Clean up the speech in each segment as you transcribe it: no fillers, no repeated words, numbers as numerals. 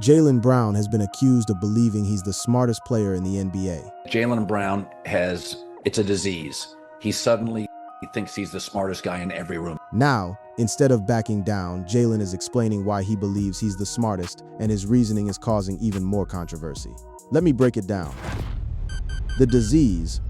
Jaylen Brown has been accused of believing he's the smartest player in the NBA. Jaylen Brown it's a disease. He thinks he's the smartest guy in every room. Now, instead of backing down, Jaylen is explaining why he believes he's the smartest, and his reasoning is causing even more controversy. Let me break it down. The disease.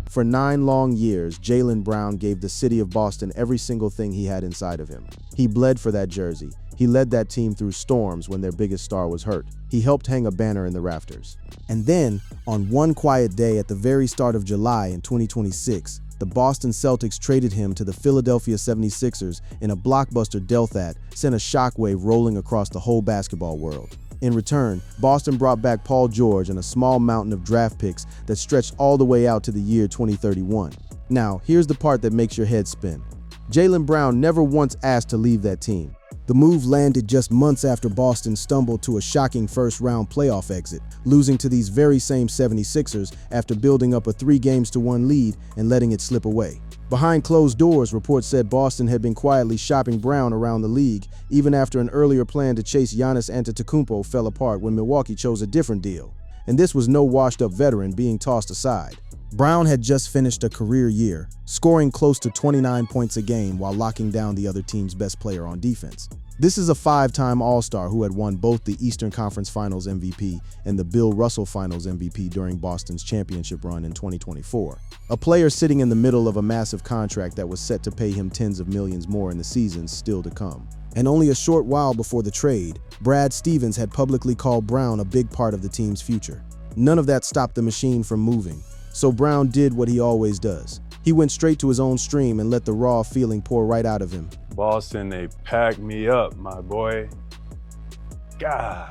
For 9 long years, Jaylen Brown gave the city of Boston every single thing he had inside of him. He bled for that jersey. He led that team through storms when their biggest star was hurt. He helped hang a banner in the rafters. And then, on one quiet day at the very start of July in 2026, the Boston Celtics traded him to the Philadelphia 76ers in a blockbuster deal that sent a shockwave rolling across the whole basketball world. In return, Boston brought back Paul George and a small mountain of draft picks that stretched all the way out to the year 2031. Now, here's the part that makes your head spin. Jaylen Brown never once asked to leave that team. The move landed just months after Boston stumbled to a shocking first-round playoff exit, losing to these very same 76ers after building up a 3-1 lead and letting it slip away. Behind closed doors, reports said Boston had been quietly shopping Brown around the league, even after an earlier plan to chase Giannis Antetokounmpo fell apart when Milwaukee chose a different deal. And this was no washed-up veteran being tossed aside. Brown had just finished a career year, scoring close to 29 points a game while locking down the other team's best player on defense. This is a 5-time All-Star who had won both the Eastern Conference Finals MVP and the Bill Russell Finals MVP during Boston's championship run in 2024. A player sitting in the middle of a massive contract that was set to pay him tens of millions more in the seasons still to come. And only a short while before the trade, Brad Stevens had publicly called Brown a big part of the team's future. None of that stopped the machine from moving. So Brown did what he always does. He went straight to his own stream and let the raw feeling pour right out of him. Boston, they packed me up, my boy. God.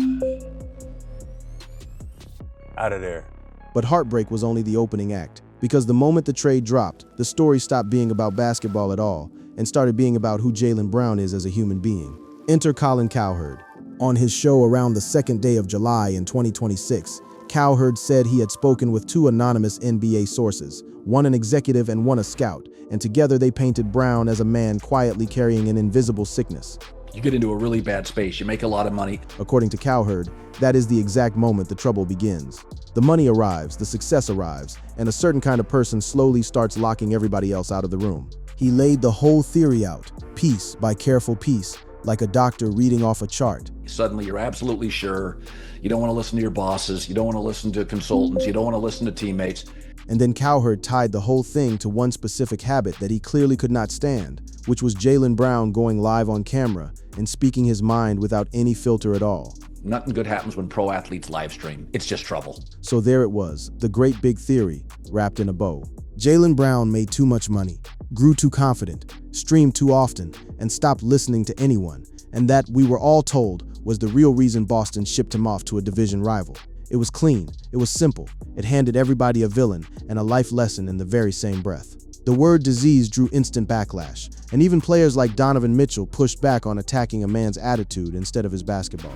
Out of there. But heartbreak was only the opening act, because the moment the trade dropped, the story stopped being about basketball at all and started being about who Jaylen Brown is as a human being. Enter Colin Cowherd. On his show around the second day of July in 2026, Cowherd said he had spoken with 2 anonymous NBA sources, one an executive and one a scout, and together they painted Brown as a man quietly carrying an invisible sickness. You get into a really bad space, you make a lot of money. According to Cowherd, that is the exact moment the trouble begins. The money arrives, the success arrives, and a certain kind of person slowly starts locking everybody else out of the room. He laid the whole theory out, piece by careful piece, like a doctor reading off a chart. Suddenly you're absolutely sure. You don't want to listen to your bosses. You don't want to listen to consultants. You don't want to listen to teammates. And then Cowherd tied the whole thing to one specific habit that he clearly could not stand, which was Jaylen Brown going live on camera and speaking his mind without any filter at all. Nothing good happens when pro athletes live stream. It's just trouble. So there it was, the great big theory, wrapped in a bow. Jaylen Brown made too much money, grew too confident, streamed too often, and stopped listening to anyone. And that, we were all told, was the real reason Boston shipped him off to a division rival. It was clean, it was simple, it handed everybody a villain and a life lesson in the very same breath. The word disease drew instant backlash, and even players like Donovan Mitchell pushed back on attacking a man's attitude instead of his basketball.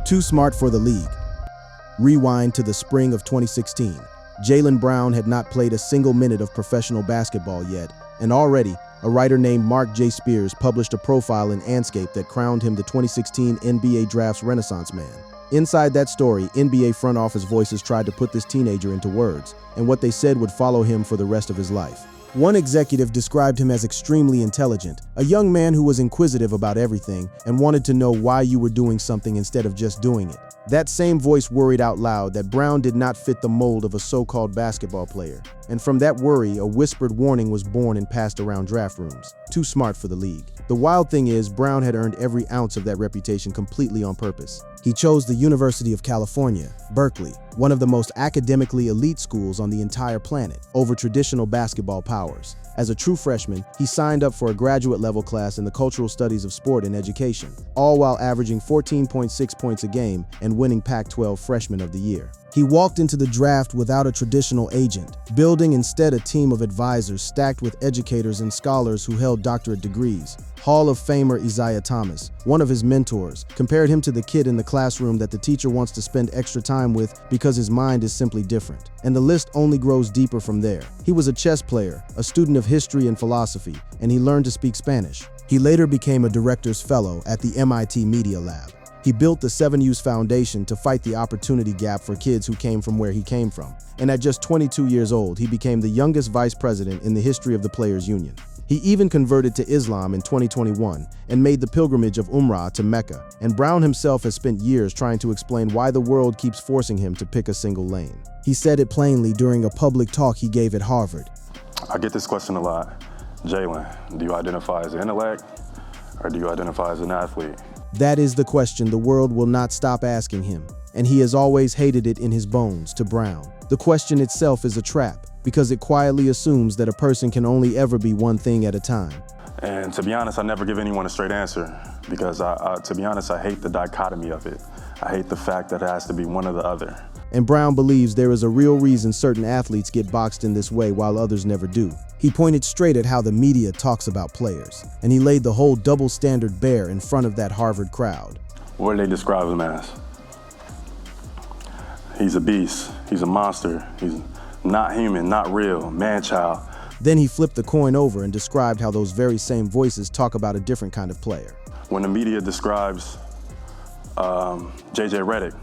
Too smart for the league. Rewind to the spring of 2016. Jaylen Brown had not played a single minute of professional basketball yet, and already, a writer named Mark J. Spears published a profile in Anscape that crowned him the 2016 NBA Draft's Renaissance Man. Inside that story, NBA front office voices tried to put this teenager into words, and what they said would follow him for the rest of his life. One executive described him as extremely intelligent, a young man who was inquisitive about everything and wanted to know why you were doing something instead of just doing it. That same voice worried out loud that Brown did not fit the mold of a so-called basketball player. And from that worry, a whispered warning was born and passed around draft rooms. Too smart for the league. The wild thing is, Brown had earned every ounce of that reputation completely on purpose. He chose the University of California, Berkeley, one of the most academically elite schools on the entire planet, over traditional basketball powers. As a true freshman, he signed up for a graduate-level class in the cultural studies of sport and education, all while averaging 14.6 points a game and winning Pac-12 Freshman of the Year. He walked into the draft without a traditional agent, building instead a team of advisors stacked with educators and scholars who held doctorate degrees. Hall of Famer Isaiah Thomas, one of his mentors, compared him to the kid in the classroom that the teacher wants to spend extra time with because his mind is simply different. And the list only grows deeper from there. He was a chess player, a student of history and philosophy, and he learned to speak Spanish. He later became a director's fellow at the MIT Media Lab. He built the 7U's Foundation to fight the opportunity gap for kids who came from where he came from. And at just 22 years old, he became the youngest vice president in the history of the Players Union. He even converted to Islam in 2021 and made the pilgrimage of Umrah to Mecca. And Brown himself has spent years trying to explain why the world keeps forcing him to pick a single lane. He said it plainly during a public talk he gave at Harvard. I get this question a lot. Jaylen, do you identify as an intellect or do you identify as an athlete? That is the question the world will not stop asking him, and he has always hated it in his bones. To Brown, the question itself is a trap because it quietly assumes that a person can only ever be one thing at a time. And to be honest, I never give anyone a straight answer because to be honest, I hate the dichotomy of it. I hate the fact that it has to be one or the other. And Brown believes there is a real reason certain athletes get boxed in this way while others never do. He pointed straight at how the media talks about players, and he laid the whole double standard bare in front of that Harvard crowd. What do they describe him as? He's a beast, he's a monster, he's not human, not real, man-child. Then he flipped the coin over and described how those very same voices talk about a different kind of player. When the media describes JJ Redick,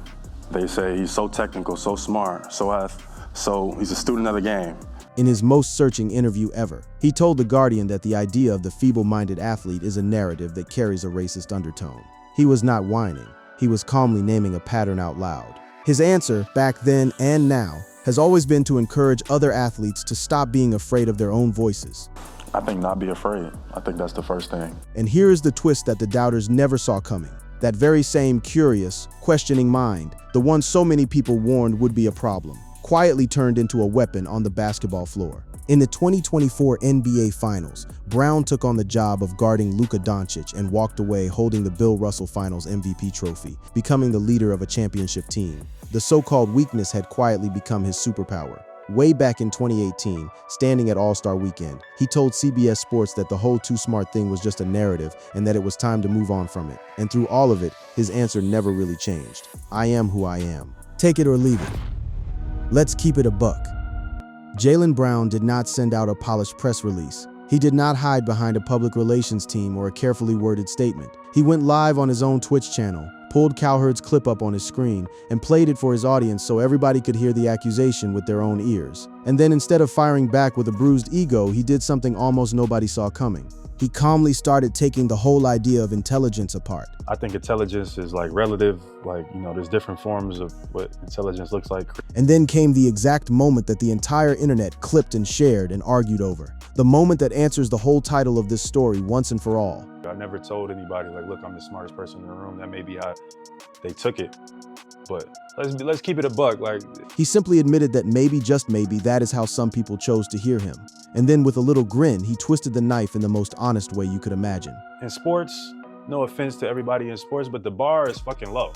they say he's so technical, so smart, so he's a student of the game. In his most searching interview ever, he told The Guardian that the idea of the feeble-minded athlete is a narrative that carries a racist undertone. He was not whining. He was calmly naming a pattern out loud. His answer, back then and now, has always been to encourage other athletes to stop being afraid of their own voices. I think not be afraid. I think that's the first thing. And here is the twist that the doubters never saw coming. That very same curious, questioning mind, the one so many people warned would be a problem, quietly turned into a weapon on the basketball floor. In the 2024 NBA Finals, Brown took on the job of guarding Luka Doncic and walked away holding the Bill Russell Finals MVP trophy, becoming the leader of a championship team. The so-called weakness had quietly become his superpower. Way back in 2018, standing at All-Star Weekend, he told CBS Sports that the whole too smart thing was just a narrative and that it was time to move on from it. And through all of it, his answer never really changed. I am who I am. Take it or leave it. Let's keep it a buck. Jaylen Brown did not send out a polished press release. He did not hide behind a public relations team or a carefully worded statement. He went live on his own Twitch channel, pulled Cowherd's clip up on his screen, and played it for his audience so everybody could hear the accusation with their own ears. And then instead of firing back with a bruised ego, he did something almost nobody saw coming. He calmly started taking the whole idea of intelligence apart. I think intelligence is like relative, there's different forms of what intelligence looks like. And then came the exact moment that the entire internet clipped and shared and argued over. The moment that answers the whole title of this story once and for all. I never told anybody, look, I'm the smartest person in the room. That may be how they took it. But let's keep it a buck. He simply admitted that maybe, just maybe, that is how some people chose to hear him. And then with a little grin, he twisted the knife in the most honest way you could imagine. In sports, no offense to everybody in sports, but the bar is fucking low.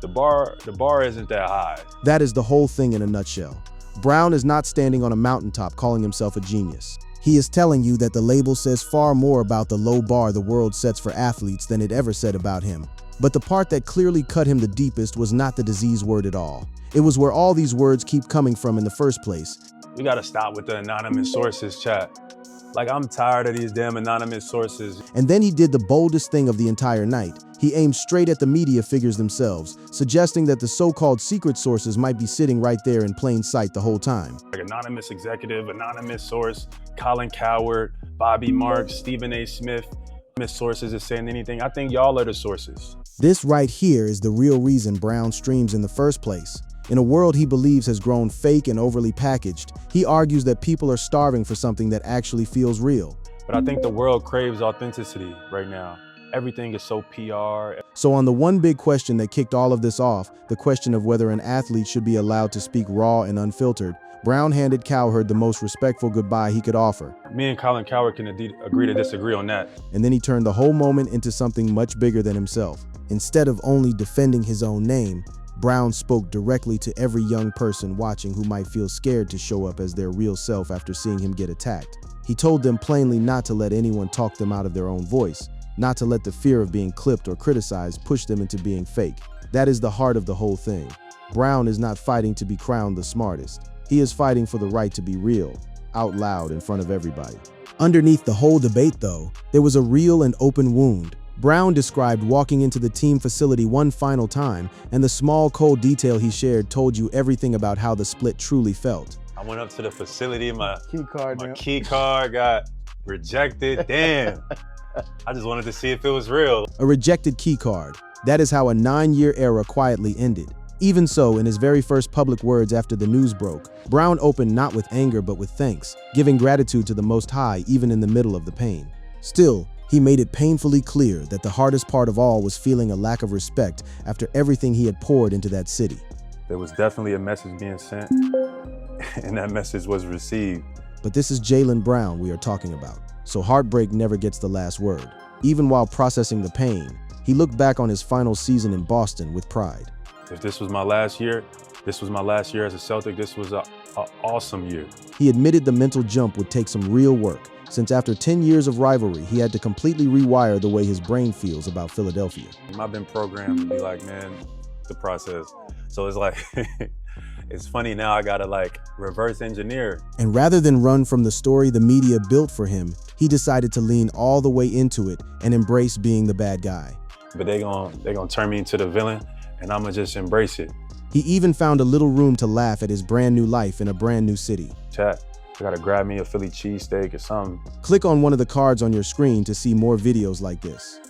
The bar isn't that high. That is the whole thing in a nutshell. Brown is not standing on a mountaintop calling himself a genius. He is telling you that the label says far more about the low bar the world sets for athletes than it ever said about him. But the part that clearly cut him the deepest was not the disease word at all. It was where all these words keep coming from in the first place. We gotta stop with the anonymous sources chat. I'm tired of these damn anonymous sources. And then he did the boldest thing of the entire night. He aimed straight at the media figures themselves, suggesting that the so-called secret sources might be sitting right there in plain sight the whole time. Anonymous executive, anonymous source, Colin Cowherd, Bobby Marks, Stephen A. Smith. Anonymous sources is saying anything. I think y'all are the sources. This right here is the real reason Brown streams in the first place. In a world he believes has grown fake and overly packaged, he argues that people are starving for something that actually feels real. But I think the world craves authenticity right now. Everything is so PR. So on the one big question that kicked all of this off, the question of whether an athlete should be allowed to speak raw and unfiltered, Brown handed Cowherd the most respectful goodbye he could offer. Me and Colin Cowherd can agree to disagree on that. And then he turned the whole moment into something much bigger than himself. Instead of only defending his own name, Brown spoke directly to every young person watching who might feel scared to show up as their real self after seeing him get attacked. He told them plainly not to let anyone talk them out of their own voice, not to let the fear of being clipped or criticized push them into being fake. That is the heart of the whole thing. Brown is not fighting to be crowned the smartest. He is fighting for the right to be real, out loud in front of everybody. Underneath the whole debate, though, there was a real and open wound. Brown described walking into the team facility one final time, and the small, cold detail he shared told you everything about how the split truly felt. I went up to the facility, my my key card got rejected. Damn. I just wanted to see if it was real. A rejected key card. That is how a 9-year era quietly ended. Even so, in his very first public words after the news broke, Brown opened not with anger but with thanks, giving gratitude to the Most High even in the middle of the pain. Still, he made it painfully clear that the hardest part of all was feeling a lack of respect after everything he had poured into that city. There was definitely a message being sent, and that message was received. But this is Jaylen Brown we are talking about, so heartbreak never gets the last word. Even while processing the pain, he looked back on his final season in Boston with pride. If this was my last year, this was my last year as a Celtic, this was an awesome year. He admitted the mental jump would take some real work, since after 10 years of rivalry, he had to completely rewire the way his brain feels about Philadelphia. I've been programmed to be like, man, the process. So it's like, it's funny now I gotta like reverse engineer. And rather than run from the story the media built for him, he decided to lean all the way into it and embrace being the bad guy. But they gonna turn me into the villain, and I'ma just embrace it. He even found a little room to laugh at his brand new life in a brand new city. Chat, I gotta grab me a Philly cheesesteak or something. Click on one of the cards on your screen to see more videos like this.